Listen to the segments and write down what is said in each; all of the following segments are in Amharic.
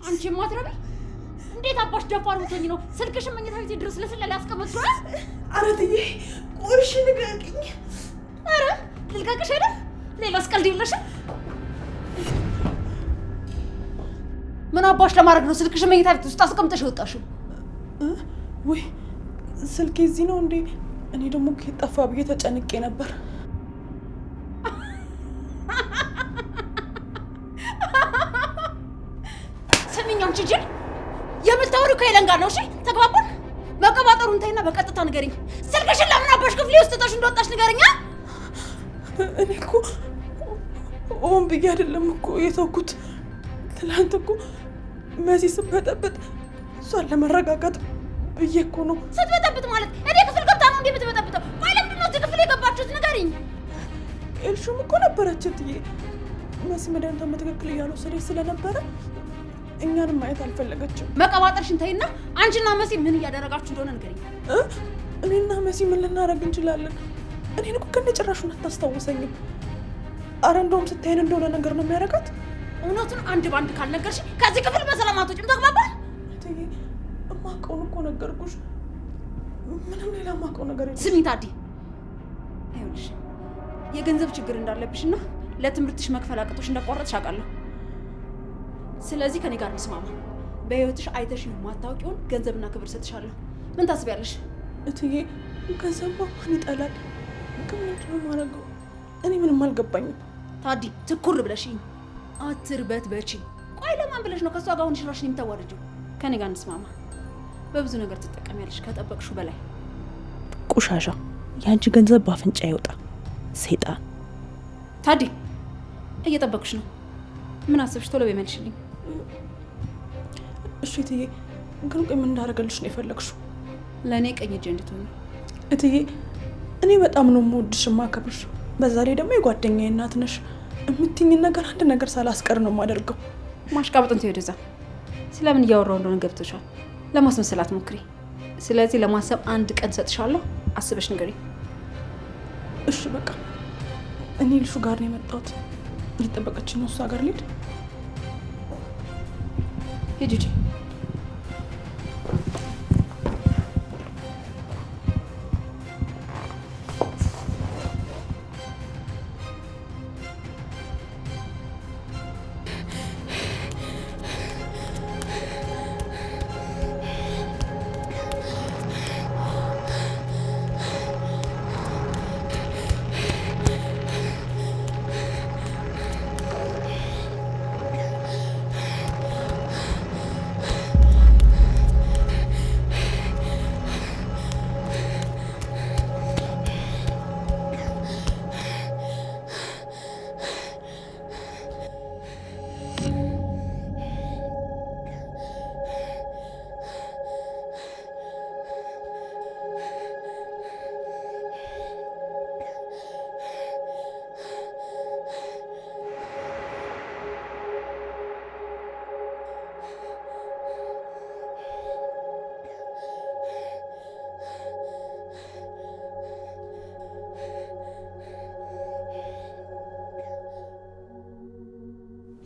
አንቺ ማትረቢ እንዴት አባሽ ደፋር ወጥቶኝ ነው ስልክሽ መኝታ ቤት ድረስ ለስለላ ያስቀመጥሽው? ኧረ ትዬ ቆይሽ ንገሪኝ። ኧረ ልልቀቅሽ አይደል? ሌላስ ቀልድ የለሽም? ምን አባሽ ለማድረግ ነው ስልክሽ መኝታ ቤት ውስጥ አስቀምጠሽ ወጣሽው? ወይ ስልኬ እዚህ ነው እንዴ? እኔ ደግሞ ከጠፋ ብዬ ተጨንቄ ነበር። ሰሚኛው ጅጅል የምታወሪው ከሄለን ጋር ነው? እሺ ተግባባን? መቀባጠሩን ተይና በቀጥታ ንገሪኝ። ስልክሽን ለምን አባሽ ክፍሌ ውስጥ ተሽ እንደወጣሽ ንገሪኝ። እኔ እኮ ኦን ብዬ አይደለም እኮ የተውኩት። ትላንት እኮ መሲ ስትበጠብጥ እሷን ለመረጋጋት ብዬ እኮ ነው። ስትበጠብጥ ማለት እኔ ክፍል ገብታ ነው እንዴ የምትበጠብጠው? ቆይ ለምንድን ነው እዚህ ክፍል የገባችሁት? ንገሪኝ። ኤልሹም እኮ ነበረች እትዬ። መሲ መድኃኒቷን በትክክል እያልወሰደች ስለነበረ እኛንም ማየት አልፈለገችም። መቀባጠርሽን ተይና አንቺና መሲ ምን እያደረጋችሁ እንደሆነ ንገሪኝ። እኔና መሲ ምን ልናደርግ እንችላለን? እኔን እኮ ከነጭራሹን አታስታውሰኝም። አረ እንደውም ስታይን እንደሆነ ነገር ነው የሚያደርጋት። እውነቱን አንድ ባንድ ካልነገርሽ ከዚህ ክፍል በሰላም አትወጪም። ተግባባን? እትዬ እማውቀውን እኮ ነገርኩሽ። ምንም ሌላ የማውቀው ነገር የለም። ስሚ ታዲ፣ ይኸውልሽ የገንዘብ ችግር እንዳለብሽና ለትምህርትሽ መክፈል አቅቶሽ እንዳቋረጥሽ አውቃለሁ። ስለዚህ ከኔ ጋር እንስማማ። በህይወትሽ አይተሽ የማታውቂውን ገንዘብና ክብር ሰጥሻለሁ። ምን ታስቢያለሽ? እትዬ ገንዘብ ማን ይጠላል? ግን ምንድን ነው የማደርገው? እኔ ምንም አልገባኝም። ታዲ ትኩር ብለሽኝ አትርበት በቺ። ቆይ ለማን ብለሽ ነው ከሷ ጋር ሆነሽ ራስሽን የምታዋርጂው? ከኔ ጋር እንስማማ። በብዙ ነገር ትጠቀሚያለሽ ከጠበቅሽው በላይ። ቆሻሻ ያንቺ ገንዘብ ባፍንጫ ይወጣ ሰይጣን። ታዲ እየጠበቅሽ ነው። ምን አሰብሽ? ቶሎ በመልሽልኝ። እሺ እትዬ፣ ግን ቆይ ምን እንዳደረገልሽ ነው የፈለግሽው? ለእኔ ቀኝ እጄ እንድትሆኚ። እትዬ እኔ በጣም ነው የምወድሽ የማከብርሽ። በዛ ላይ ደግሞ የጓደኛዬ እናት ነሽ። የምትይኝን ነገር አንድ ነገር ሳላስቀር ነው የማደርገው። ማሽቃበጥን ተይው ወደዛ። ስለምን እያወራሁ እንደሆነ ገብቶሻል? ለማስመሰል አትሞክሪ። ስለዚህ ለማሰብ አንድ ቀን ሰጥሻለሁ። አስበሽ ንገሪኝ። እሺ በቃ እኔ ልሹ ጋር ነው የመጣሁት። እየጠበቀችኝ ነው። እሷ ጋር ልሂድ? ሂጂ።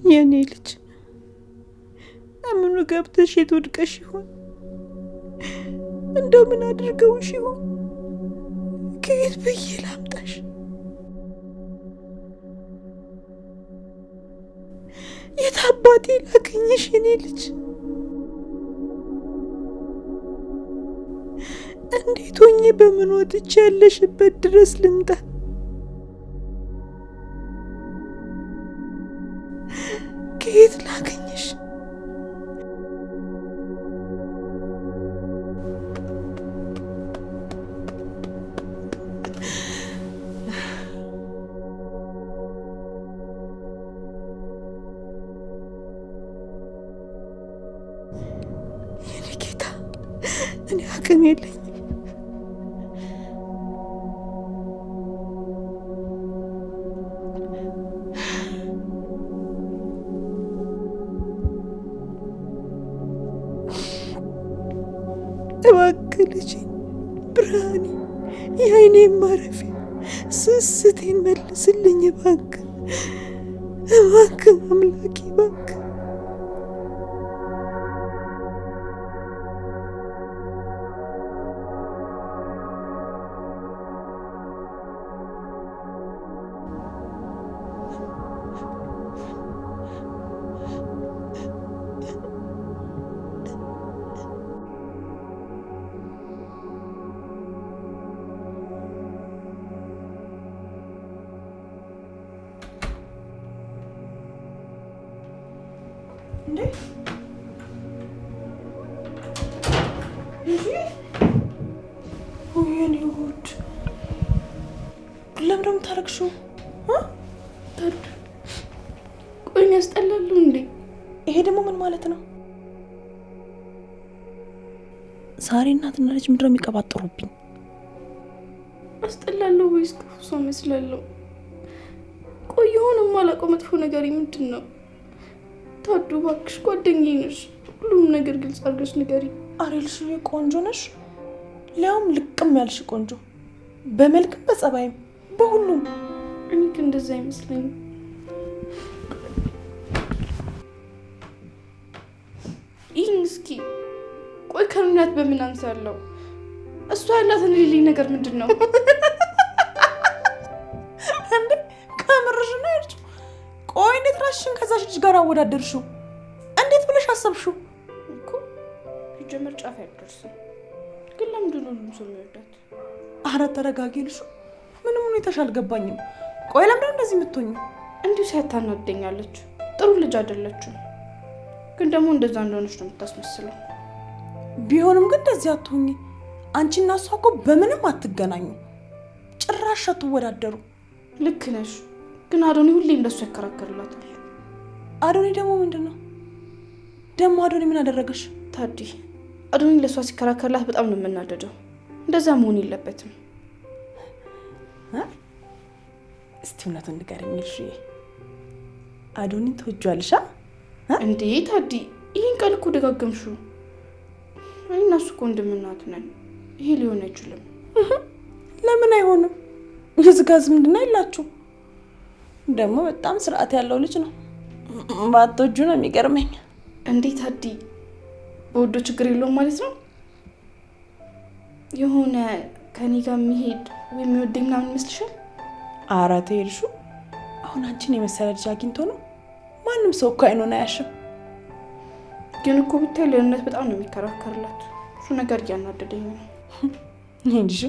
የኔ ልጅ አምኑ ገብተሽ የት ወድቀሽ ይሆን? እንደው ምን አድርገውሽ ይሆን? ከየት ብዬ ላምጣሽ? የት አባቴ ላገኝሽ? የኔ ልጅ እንዴት ሆኜ በምን ወጥቼ ያለሽበት ድረስ ልምጣ? ከየት ላገኝሽ? የኔ ጌታ፣ እኔ አቅም የለኝም። እባክህ ልጄን ብርሃኔ፣ የዓይኔን ማረፊያ ስስቴን መልስልኝ እባክህ፣ እባክህ አምላኬ እባክህ። ወይኔ ጉድ! ለምን የምታረግሽው? ታዱ ቆይ ያስጠላሉ እንዴ? ይሄ ደግሞ ምን ማለት ነው? ዛሬ እናትና ልጅ ምንድነው የሚቀባጠሩብኝ? አስጠላለሁ ወይስ ክፉ ሰው መስላለሁ? ቆይ የሆነ የማላውቀው መጥፎ ነገር ምንድን ነው? ታዱ እባክሽ ጓደኛዬ ነሽ፣ ሁሉም ነገር ግልጽ አድርገሽ ንገሪ። አሬልሽ ቆንጆ ነሽ፣ ሊያውም ልቅም ያልሽ ቆንጆ፣ በመልክም በጸባይም በሁሉም። እኔ ግን እንደዛ አይመስለኝም። ይህን እስኪ ቆይ ከሩናት በምን አንሳለሁ? እሷ ያላትን ሌሊ ነገር ምንድን ነው? እንዴ ከምርሽ ነው ያልሽው? ቆይ እንዴት ራስሽን ከዛች ልጅ ጋር አወዳደርሽው? እንዴት ብለሽ አሰብሽው? እኮ ጀመር ጫፍ ያደርሰው ግን ለምንድን ነው ሁሉም ሰው የሚወዳት? ኧረ ተረጋጊ ልሹ፣ ምንም ሁኔታሽ አልገባኝም። ቆይ ለምንድን ነው እንደዚህ የምትሆኚው? እንዲሁ ሳታናደኛለች። ጥሩ ልጅ አይደለችም፣ ግን ደግሞ እንደዛ እንደሆነች ነው የምታስመስለው። ቢሆንም ግን እንደዚህ አትሆኚ። አንቺና እሷ እኮ በምንም አትገናኙ፣ ጭራሽ አትወዳደሩ። ልክ ነሽ፣ ግን አዶኒ ሁሌም ለሱ ያከራከርላታል። አዶኒ ደግሞ ምንድን ነው ደግሞ? አዶኒ ምን አደረገሽ? ታዲ አዶኒ ለሷ ሲከራከርላት በጣም ነው የምናደደው። እንደዛ መሆን የለበትም። እስቲ እውነቱን ንገሪኝ ልሽ፣ አዶኒ ትወጂዋለሽ እንዴ? ታዲ ይህን ቃል እኮ ደጋገምሽው። እኔና እሱ እኮ እንደምናት ነን። ይሄ ሊሆን አይችልም። ለምን አይሆንም? የስጋ ዝምድና የላችሁ። ደግሞ በጣም ስርዓት ያለው ልጅ ነው። ባትወጁ ነው የሚገርመኝ። እንዴት ታዲ በወዶ ችግር የለውም ማለት ነው? የሆነ ከኔ ጋር የሚሄድ ወይ የሚወደኝ ምናምን ይመስልሻል? ኧረ ተይ ልሹ፣ አሁን አንቺን የመሰለ ልጅ አግኝቶ ነው? ማንም ሰው እኮ አይኑን አያሽም። ግን እኮ ብታይ ለእውነት በጣም ነው የሚከራከርላት። እሱ ነገር እያናደደኝ ነው። እንጂ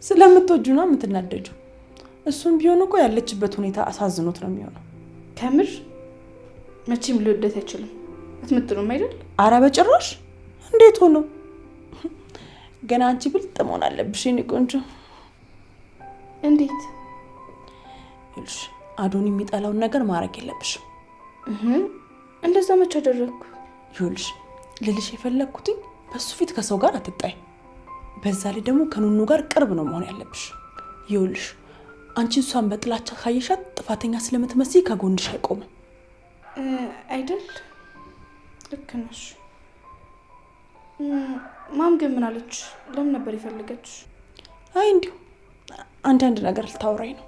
ስለምትወጁ ነው የምትናደጁ። እሱም ቢሆን እኮ ያለችበት ሁኔታ አሳዝኖት ነው የሚሆነው። ከምር መቼም ሊወደት አይችልም። አትመጥኑም አይደል? ኧረ በጭራሽ። እንዴት ሆኖ? ገና አንቺ ብልጥ መሆን አለብሽ የኔ ቆንጆ። እንዴት? ይልሽ አዶኒ የሚጠላውን ነገር ማድረግ የለብሽም። እንደዛ መቼ አደረግኩ? ይልሽ ልልሽ የፈለግኩት በሱ ፊት ከሰው ጋር አትጣይ። በዛ ላይ ደግሞ ከኑኑ ጋር ቅርብ ነው መሆን ያለብሽ። ይልሽ አንቺ እሷን በጥላቻ ካየሻት ጥፋተኛ ስለምትመስይ ከጎንሽ አይቆምም አይደል? ልክ ነሽ። ማም ግን ምን አለች? ለምን ነበር የፈለገች? አይ እንዲሁ አንዳንድ ነገር ልታወራኝ ነው።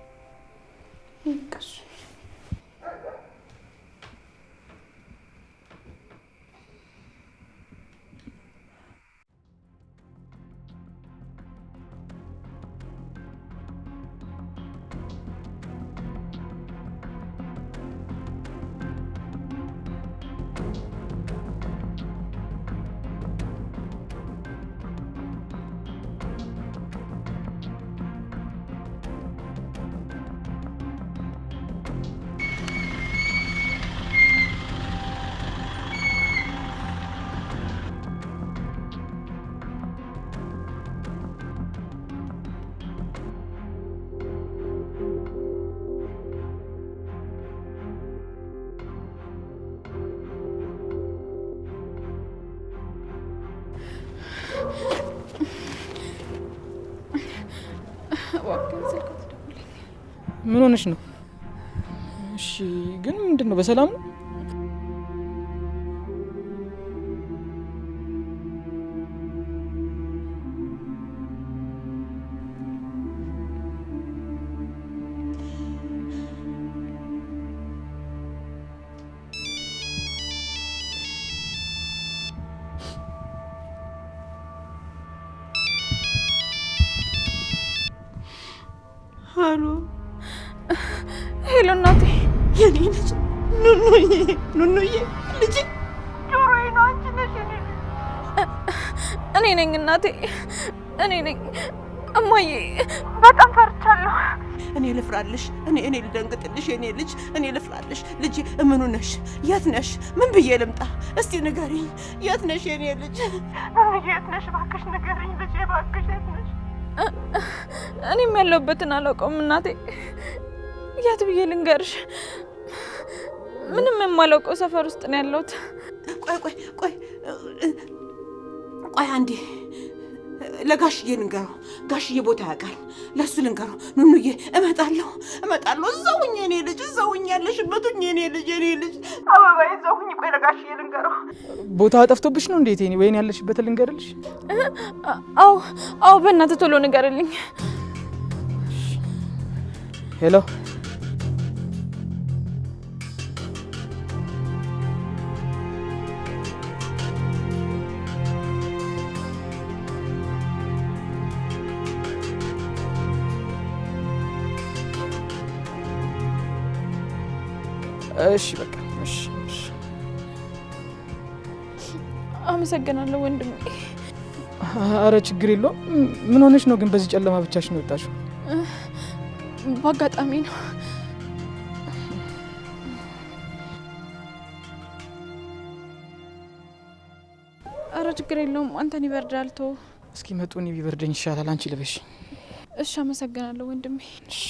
ቀስ ምን ሆነሽ ነው? እሺ ግን ምንድነው? በሰላም ነው? ሄሎ እናቴ፣ የኔ ልጅ ኑኑዬ ልጅ ጆሮዬ ነው። አንቺ ነሽ? እኔ ነኝ እናቴ፣ እኔ ነኝ። እማዬ በጣም ፈርቻ ፈርቻለሁ። እኔ ልፍራልሽ፣ እኔ ልደንግጥልሽ የኔ ልጅ፣ እኔ ልፍራልሽ ልጅ። እምኑ ነሽ? የት ነሽ? ምን ብዬ ልምጣ? እስቲ ንገሪኝ፣ የት ነሽ የኔ ልጅ? የት ነሽ? እባክሽ ንገሪኝ ልጄ፣ እባክሽ የት ነሽ? እኔም ያለሁበትን አላውቀውም እናቴ። የት ብዬ ልንገርሽ? ምንም የማላውቀው ሰፈር ውስጥ ነው ያለሁት። ቆይ አንዴ ለጋሽዬ ልንገረው። ጋሽዬ ቦታ ያውቃል፣ ለሱ ልንገረው። ኑኑዬ እመጣለሁ። እዛውኝ የኔ ልጅ፣ እዛውኝ ያለሽበት የኔ ልጅ፣ አበባ እዛውኝ። ቆይ ለጋሽዬ ልንገረው። ቦታ ጠፍቶብሽ ነው እንዴት? ወይኔ ያለሽበት ልንገርልሽ? አዎ በእናትህ ቶሎ ንገርልኝ። ሄሎ እሺ በቃ እሺ። አመሰግናለሁ ወንድሜ። አረ ችግር የለውም። ምን ሆነሽ ነው ግን በዚህ ጨለማ ብቻሽን የወጣሽው? በአጋጣሚ ነው። አረ ችግር የለውም። አንተን ይበርዳል። ተው እስኪ መጡ። እኔ ቢበርደኝ ይሻላል። አንቺ ልበሽ። እሺ አመሰግናለሁ ወንድሜ። እሺ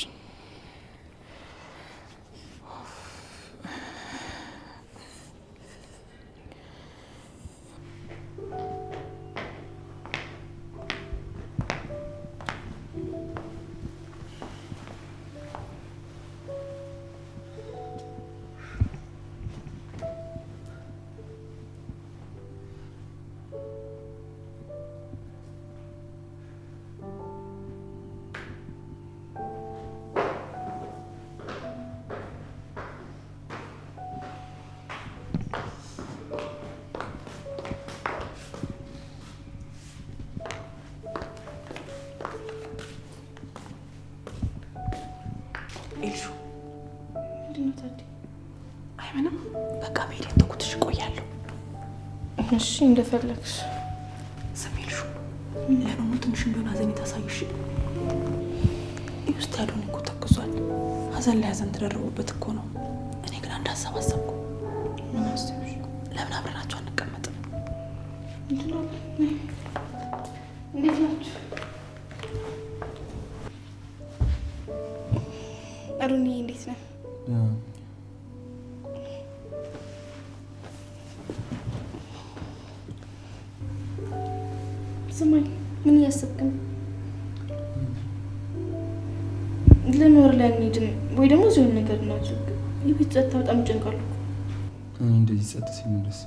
ኤልሹ አይ ምንም በቃ መሄድ ተኩትሽ እቆያለሁ። እሺ እንደፈለግሽ። ስሚ ኤልሹ፣ ለኑኑ ትንሽ ቢሆን ሀዘን ታሳይሽ። ውስጥ ያለውን እኮ ተክዟል። ሀዘን ላይ ሀዘን ተደረቡበት እኮ ነው። እኔ ግን አንድ ሀሳብ አሰብኩ። ምን አሰብሽ? ለምን አብረናቸው አንቀመጥም? እንዴት ናችሁ? አሩኒ እንዴት ነህ? ስማኝ፣ ምን እያሰብክ ነው? ለምን ወር ላይ አንሄድም ወይ ደግሞ እዚሁ ነገር እናድርግ? የቤት ጸጥታ በጣም ይጨንቃል እኮ። እንደዚህ ጸጥ ሲል ነው ደስ።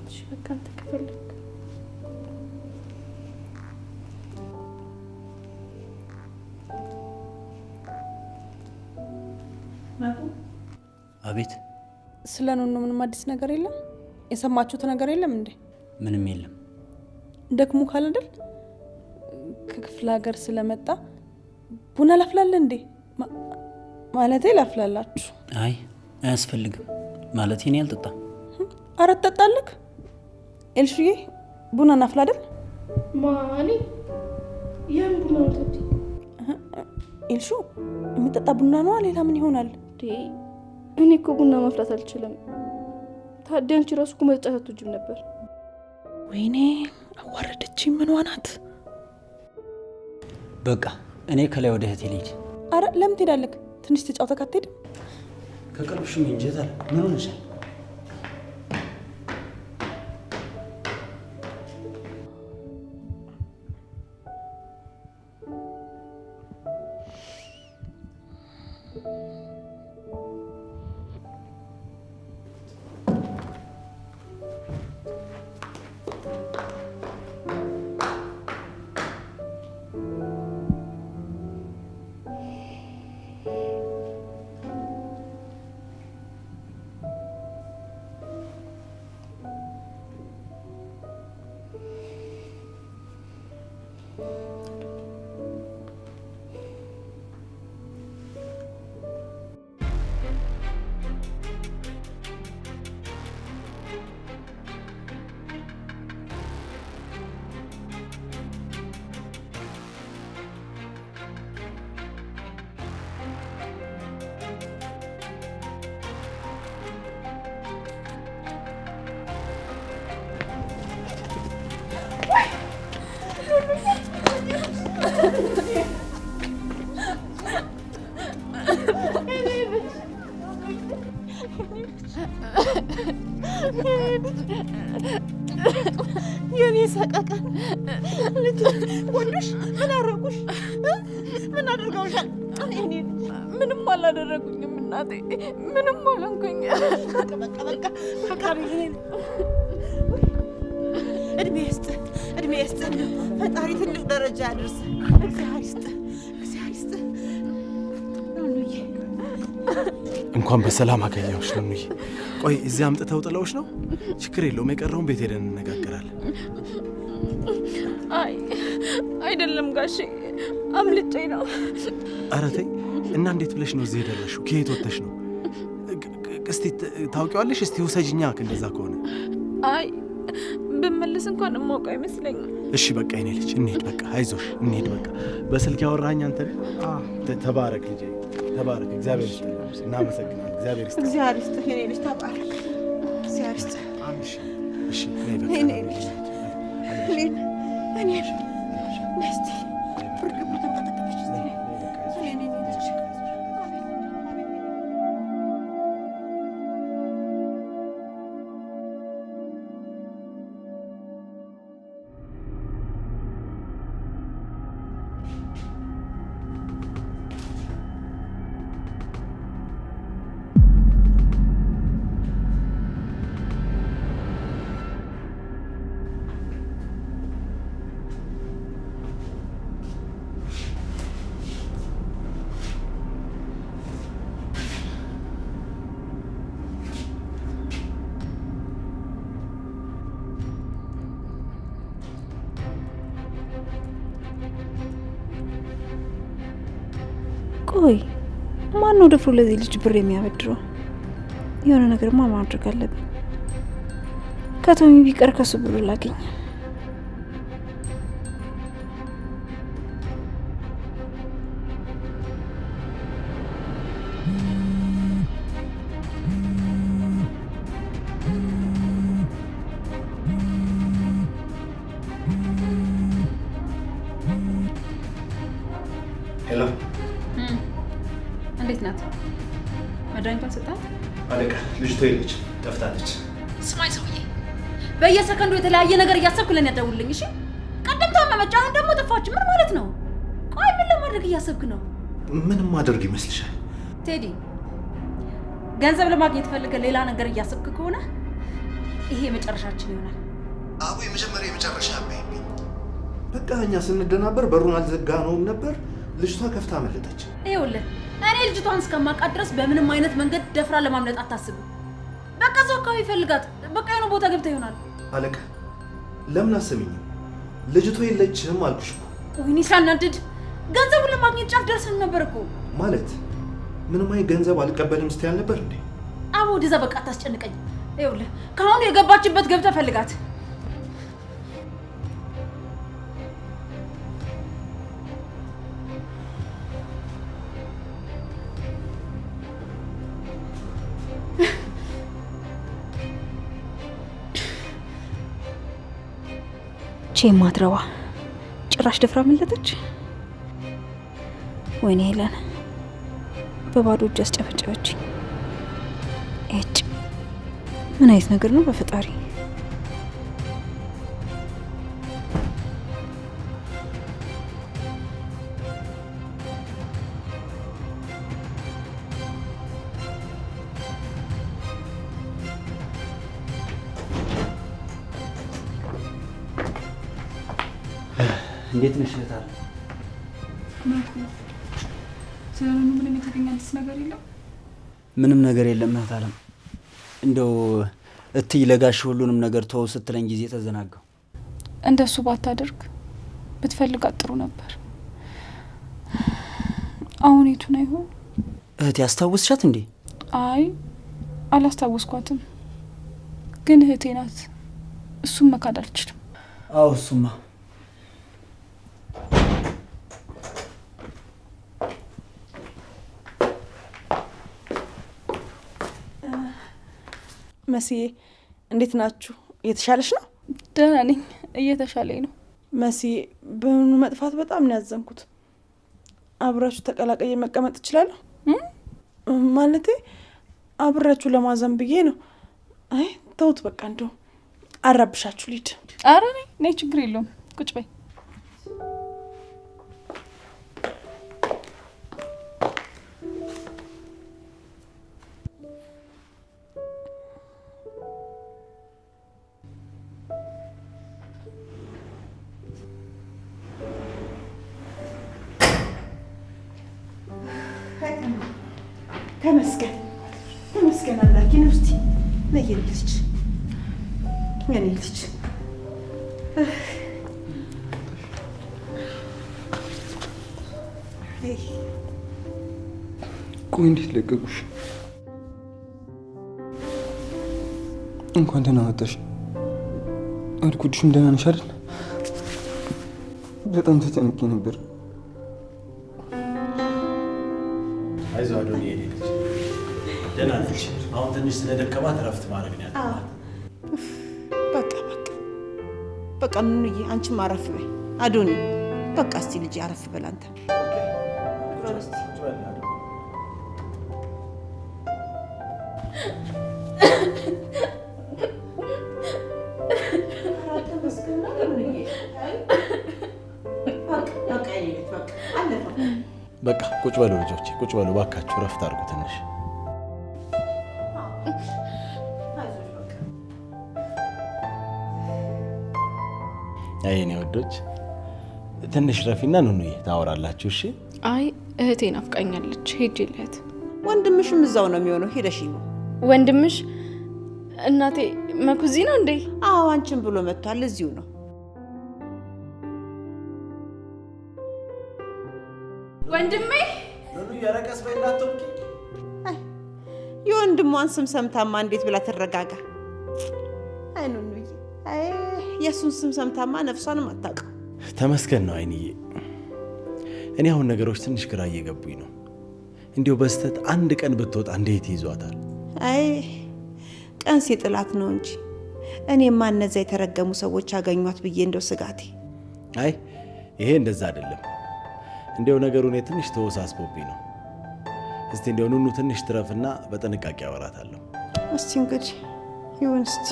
እሺ በቃ አንተ ከፈለክ አቤት። ስለ ኑኑ ምንም አዲስ ነገር የለም? የሰማችሁት ነገር የለም እንዴ? ምንም የለም። ደግሞ ካለ አይደል ከክፍለ ሀገር ስለመጣ ቡና ላፍላለ እንዴ? ማለቴ ላፍላላችሁ። አይ አያስፈልግም። ማለቴ እኔ አልጠጣም። አረ ትጠጣለህ? ኤልሹዬ ቡና ናፍላ አይደል? ማኒ ያን ቡና ወጣት ኤልሹ የሚጠጣ ቡና ነው። ሌላ ምን ይሆናል? እኔ እኮ ቡና ማፍላት አልችልም። ታዲያ አንቺ ራሱ እኮ መጠጣት አትወጂም ነበር። ወይኔ አዋረደችኝ። ምን ዋናት? በቃ እኔ ከላይ ወደ እህቴ ልሂድ። አረ ለምን ትሄዳለህ? ትንሽ ተጫውተህ አትሄድም? ከቅርብሽም እንጀት አለ። ምን ሆነሻል? የኔ ሰቀቀን ልጅ ወንድሽ ምን አደረጉሽ? ምን አድርገውሻል? እኔ ምንም አላደረጉኝም እናቴ፣ ምንም አልሆንኩኝ። በቃ ፈቃሪ እድሜ ይስጥ፣ እድሜ ይስጥ። ፈጣሪ ትልቅ ደረጃ ያድርስ። እግዚአብሔር ይስጥ፣ እግዚአብሔር ይስጥ። ኑኑዬ እንኳን በሰላም አገኘሁሽ ኑኑዬ። ቆይ እዚህ አምጥተው ጥለውሽ ነው? ችግር የለውም፣ የቀረውን ቤት ሄደን እንነጋገራለን። አይ አይደለም ጋሼ፣ አምልጬ ነው። ኧረ ተይ እና እንዴት ብለሽ ነው እዚህ የደረሽው? ከየት ወጥተሽ ነው? እስቲ ታውቂዋለሽ? እስቲ ውሰጅኛ እንደዛ ከሆነ። አይ ብመለስ እንኳን የማውቀው አይመስለኝም። እሺ በቃ የኔ ልጅ እንሂድ፣ በቃ አይዞሽ እንሂድ። በቃ በስልክ ያወራኸኝ አንተ ነህ? ተባረክ ልጄ፣ ተባረክ። እግዚአብሔር ይስጥልህ። እናመሰግናለን። እግዚአብሔር ይስጥልህ። እግዚአብሔር ይስጥህ የኔ ልጅ፣ ተባረክ። እግዚአብሔር ይስጥህ። እሺ ነይ በቃ የኔ ልጅ እኔ እስቲ ብርድ ተንቀጠቀጠች። የኔ ልጅ ቆይ ማን ነው ደፍሮ ለዚህ ልጅ ብር የሚያበድረው? የሆነ ነገርማ ማድረግ አለብኝ። ከቶሚ ቢቀር ከሱ ብር ላገኝ። ሄሎ፣ እንዴት ናት? መድኃኒቷን ሰጣት? አለቃ ልጅቷ የለች፣ ጠፍታለች። ስማኝ ሰውዬ፣ በየሰከንዱ የተለያየ ነገር እያሰብክ ለኔ ያደውልልኝ። እሺ ቀደም ታመመች፣ አሁን ደግሞ ጠፋች። ምን ማለት ነው? ቆይ ምን ለማድረግ እያሰብክ ነው? ምንም ማድረግ ይመስልሻል? ቴዲ፣ ገንዘብ ለማግኘት ፈልገህ ሌላ ነገር እያሰብክ ከሆነ ይሄ መጨረሻችን ይሆናል። አቡ የመጨረሻ አባይብኝ። በቃ እኛ ስንደናበር በሩን አልዘጋነውም ነበር። ልጅቷ ከፍታ አመለጠች። ይኸውልህ እኔ ልጅቷን እስከማውቃት ድረስ በምንም አይነት መንገድ ደፍራ ለማምለጥ አታስብም። በቃ እዛው አካባቢ ፈልጋት። በቃ የሆነ ቦታ ገብታ ይሆናል። አለቃ ለምን አሰሚኝ? ልጅቷ የለችም አልኩሽ እኮ። ወይኔ ሲያናድድ! ገንዘቡን ለማግኘት ጫፍ ደርሰን ነበር እኮ። ማለት ምንም አይነት ገንዘብ አልቀበልም ስትይ አልነበር እንዴ? አቦ ወደዛ በቃ አታስጨንቀኝ። ይኸውልህ ከአሁኑ የገባችበት ገብተህ ፈልጋት። ማትረባ ጭራሽ ደፍራ መለጠች። ወይኔ ሄለን በባዶ እጅ አስጨፈጨፈችኝ። እጭ ምን አይነት ነገር ነው በፈጣሪ። እንዴት ነሽ እህታለ? ስለሆነ ምንም የተገኘ አዲስ ነገር የለም? ምንም ነገር የለም እህታለም። እንደው እትይ ለጋሽ ሁሉንም ነገር ተወው ስትለኝ ጊዜ ተዘናጋው። እንደሱ ባታደርግ ብትፈልጋት ጥሩ ነበር። አሁን የቱን አይሆን? እህቴ ያስታውስሻት እንዴ? አይ አላስታወስኳትም፣ ግን እህቴ ናት። እሱም መካድ አልችልም። አዎ እሱማ መስዬ እንዴት ናችሁ? እየተሻለሽ ነው? ደህና ነኝ፣ እየተሻለኝ ነው። መስዬ በምኑ መጥፋት በጣም ነው ያዘንኩት። አብራችሁ ተቀላቀየ መቀመጥ እችላለሁ? ማለቴ አብራችሁ ለማዘን ብዬ ነው። አይ ተውት በቃ እንደው አራብሻችሁ ልሂድ። ኧረ ነይ ችግር የለውም ቁጭ በይ። ተመስገን አምላኬ ነው። እስቲ ነይ የኔ ልጅ ቆይ እንዴት ለቀቁሽ? እንኳን ደህና መጣሽ። አልኩድሽም ደህና ነሽ አይደል? በጣም ተጨንቄ ነበር። አይዞህ አዶኒ የኔ ልጅ ደህና ነች። አሁን ትንሽ ስለደከማት እረፍት ማድረግ ነው ያለባት። በቃ ኑኑዬ አንቺም አረፍ በይ። አዶኒ በቃ እስቲ ልጅ አረፍ በል አንተ። በቃ ቁጭ በሉ ልጆቼ፣ ቁጭ በሉ ባካችሁ፣ እረፍት አድርጉ ትንሽ። አይ የኔ ወዶች ትንሽ ረፊና ኑኑዬ ታወራላችሁ። እሺ። አይ እህቴ ናፍቃኛለች፣ ሄጄ ልያት። ወንድምሽም እዛው ነው የሚሆነው፣ ሄደሽ ነው። ወንድምሽ? እናቴ መኩዚ ነው እንዴ? አዎ አንቺን ብሎ መጥቷል፣ እዚሁ ነው። ወንድሜ ኑኑዬ ረቀስ በይና አትወቂ። የወንድሟን ስም ሰምታማ እንዴት ብላ ትረጋጋ? አይ ኑኑዬ፣ አይ የእሱን ስም ሰምታማ ነፍሷንም አታውቅም። ተመስገን ነው አይንዬ። እኔ አሁን ነገሮች ትንሽ ግራ እየገቡኝ ነው። እንዲሁ በስተት አንድ ቀን ብትወጣ እንዴት ይዟታል? አይ ቀን ሲጥላት ነው እንጂ እኔማ እነዛ የተረገሙ ሰዎች አገኟት ብዬ እንደው ስጋቴ። አይ ይሄ እንደዛ አይደለም። እንዲያው ነገሩ እኔ ትንሽ ተወሳስቦብኝ ነው። እስቲ እንዲያው ኑኑ ትንሽ ትረፍና በጥንቃቄ አወራታለሁ። እስቲ እንግዲህ ይሁን እስቲ።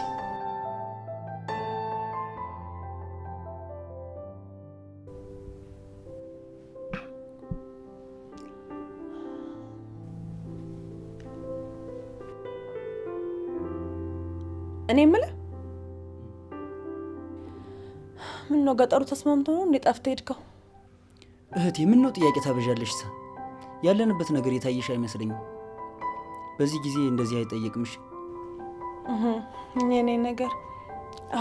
እኔ የምልህ ምን ነው ገጠሩ ተስማምቶ ነው እንዴ ጠፍተህ ሄድከው? እህቴ ምን ነው ጥያቄ ታበዣለሽ? ያለንበት ነገር የታየሽ አይመስለኝም። በዚህ ጊዜ እንደዚህ አይጠየቅምሽ። የኔ ነገር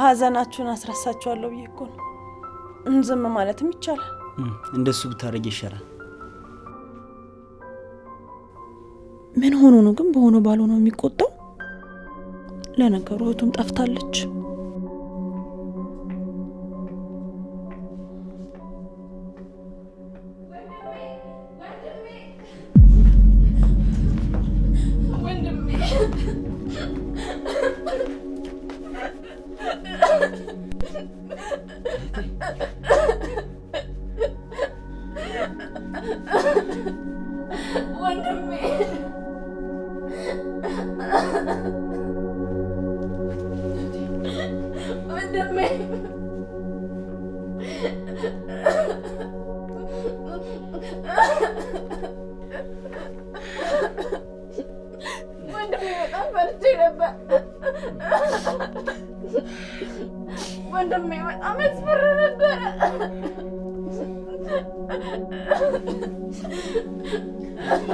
ሀዘናችሁን አስረሳችኋለሁ ብዬ እኮ ነው። ዝም ማለትም ይቻላል። እንደሱ ብታረጊ ይሻላል። ምን ሆኖ ነው ግን በሆነ ባልሆነው የሚቆጣው? ለነገሩ እህቱም ጠፍታለች። ወንድሜ በጣም ያስፈራ ነበረ።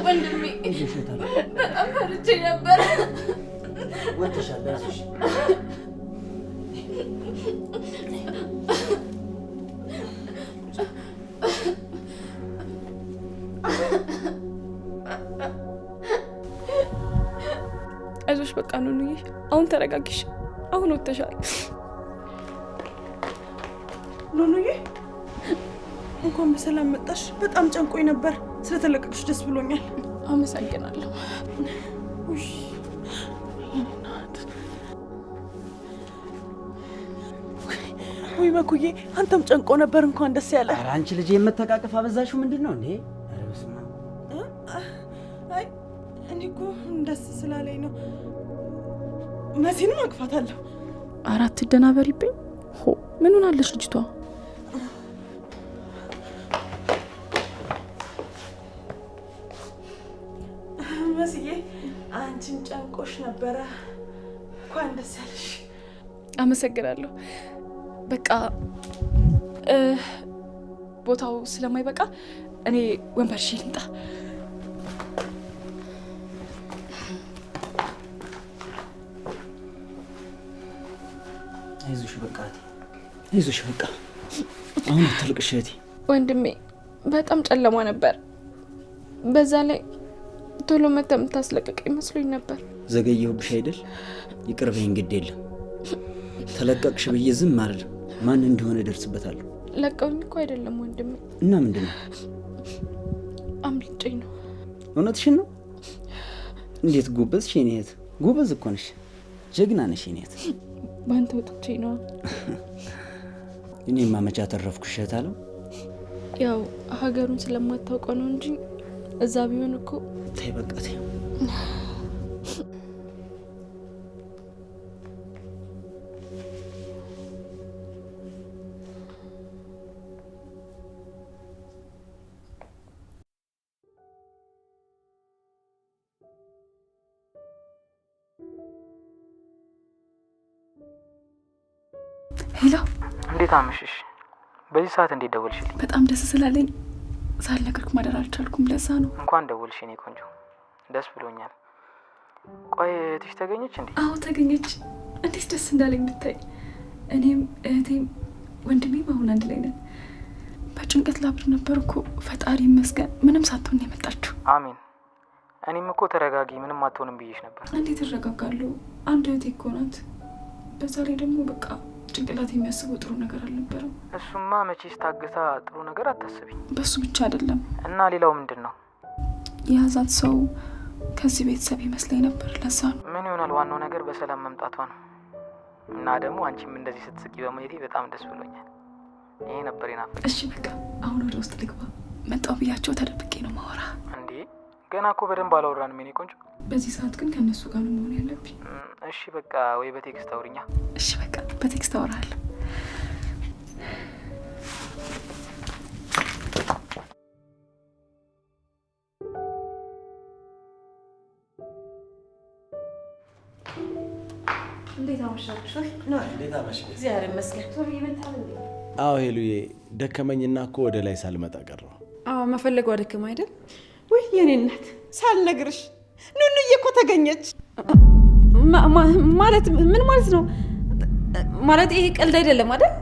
ወንድሜ በጣም ፈርቼ ነበረ። አይዞሽ በቃ ኑኑዬ፣ አሁን ተረጋጊሽ። አሁን ወጥተሻል። ኑኑዬ እንኳን በሰላም መጣሽ። በጣም ጨንቆኝ ነበር። ስለተለቀቅሽ ደስ ብሎኛል። አመሰግናለሁ። ወይ መኩዬ፣ አንተም ጨንቆ ነበር። እንኳን ደስ ያለ። ኧረ አንቺ ልጅ የምትተቃቀፍ አበዛሽው። ምንድን ነው እንዴ? አይ እኔ እኮ ደስ ስላለኝ ነው። መሲንም አቅፋታለሁ። አራት ደናበሪብኝ። ሆ ምን ሆናለች ልጅቷ? መስዬ አንቺን ጨንቆሽ ነበረ። እንኳን ደስ ያለሽ። አመሰግናለሁ። በቃ ቦታው ስለማይበቃ እኔ ወንበር ይዤ ልምጣ። አይዞሽ በቃ አይዞሽ በቃ አሁን አትልቅሽ እህቴ። ወንድሜ በጣም ጨለማ ነበር። በዛ ላይ ቶሎ መተህ የምታስለቅቅ ይመስሉኝ ነበር። ዘገየሁብሽ አይደል? ይቅር በይኝ፣ ግድ የለም። ተለቀቅሽ ብዬ ዝም አልልም። ማን እንደሆነ እደርስበታለሁ። ለቀውኝ እኮ አይደለም ወንድሜ። እና ምንድን ነው? አምልጬኝ ነው። እውነትሽን ነው? እንዴት ጎበዝሽ የኔ እህት! ጎበዝ እኮ ነሽ፣ ጀግና ነሽ የኔ እህት። በአንተ ወጥቼ ነው። እኔማ መቼ አተረፍኩሽ እህት አለው። ያው ሀገሩን ስለማታውቀው ነው እንጂ እዛ ቢሆን እኮ። ተይ በቃ ተይ። ሄሎ፣ እንዴት አመሸሽ? በዚህ ሰዓት እንዴት ደወልሽልኝ? በጣም ደስ ስላለኝ ሳልነግርህ ማደር አልቻልኩም። ለዛ ነው። እንኳን ደወልሽ የኔ ቆንጆ፣ ደስ ብሎኛል። ቆይ እህትሽ ተገኘች እንዴ? አዎ ተገኘች። እንዴት ደስ እንዳለኝ ብታይ። እኔም እህቴም ወንድሜም አሁን አንድ ላይ ነን። በጭንቀት ላብድ ነበር እኮ። ፈጣሪ ይመስገን ምንም ሳትሆን የመጣችሁ። አሜን። እኔም እኮ ተረጋጊ፣ ምንም አትሆንም ብዬሽ ነበር። እንዴት እረጋጋለሁ? አንድ እህቴ እኮ ናት። በዛ ላይ ደግሞ በቃ ጭንቅላት የሚያስበው ጥሩ ነገር አልነበረም። እሱማ መቼስ ታግታ ጥሩ ነገር አታስቢ። በሱ ብቻ አይደለም። እና ሌላው ምንድን ነው? የያዛት ሰው ከዚህ ቤተሰብ ይመስለኝ ነበር። ለዛ ነው። ምን ይሆናል፣ ዋናው ነገር በሰላም መምጣቷ ነው። እና ደግሞ አንቺም እንደዚህ ስትስቂ በማየቴ በጣም ደስ ብሎኛል። ይሄ ነበር የናፈቀኝ። እሺ በቃ አሁን ወደ ውስጥ ልግባ። መጣው ብያቸው ተደብቄ ነው ማወራ። እንዴ ገና እኮ በደንብ አላወራንም የኔ ቆንጆ። በዚህ ሰዓት ግን ከእነሱ ጋር ነው መሆን ያለብኝ። እሺ በቃ ወይ በቴክስት አውሪኛ። እሺ በቃ በቴክስት አወራለሁ። እንዴት አመሻችሁ? እንዴት አመሸሽ? እግዚአብሔር ይመስገን። አዎ ሄሉዬ፣ ደከመኝና እኮ ወደ ላይ ሳልመጣ ቀረሁ። አዎ መፈለጉ አደከም አይደል? ውይ የኔ እናት ሳልነግርሽ ኑኑዬ እኮ ተገኘች። ማለት ምን ማለት ነው? ማለት ይሄ ቀልድ አይደለም አይደል?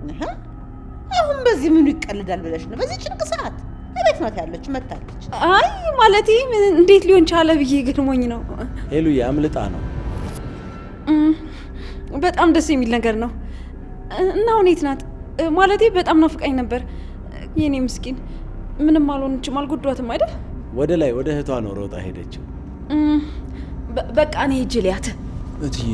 አሁን በዚህ ምኑ ይቀልዳል ብለሽ ነው? በዚህ ጭንቅ ሰዓት እቤት ናት ያለች፣ መታለች። አይ ማለት እንዴት ሊሆን ቻለ ብዬ ገርሞኝ ነው። ሄሉዬ አምልጣ ነው። በጣም ደስ የሚል ነገር ነው። እና ሁኔት ናት ማለቴ በጣም ናፍቃኝ ነበር። የኔ ምስኪን ምንም አልሆነችም፣ አልጎዷትም አይደል? ወደ ላይ ወደ እህቷ ነው ሮጣ ሄደችው። በቃ እኔ ሂጅ ልያት። እትዬ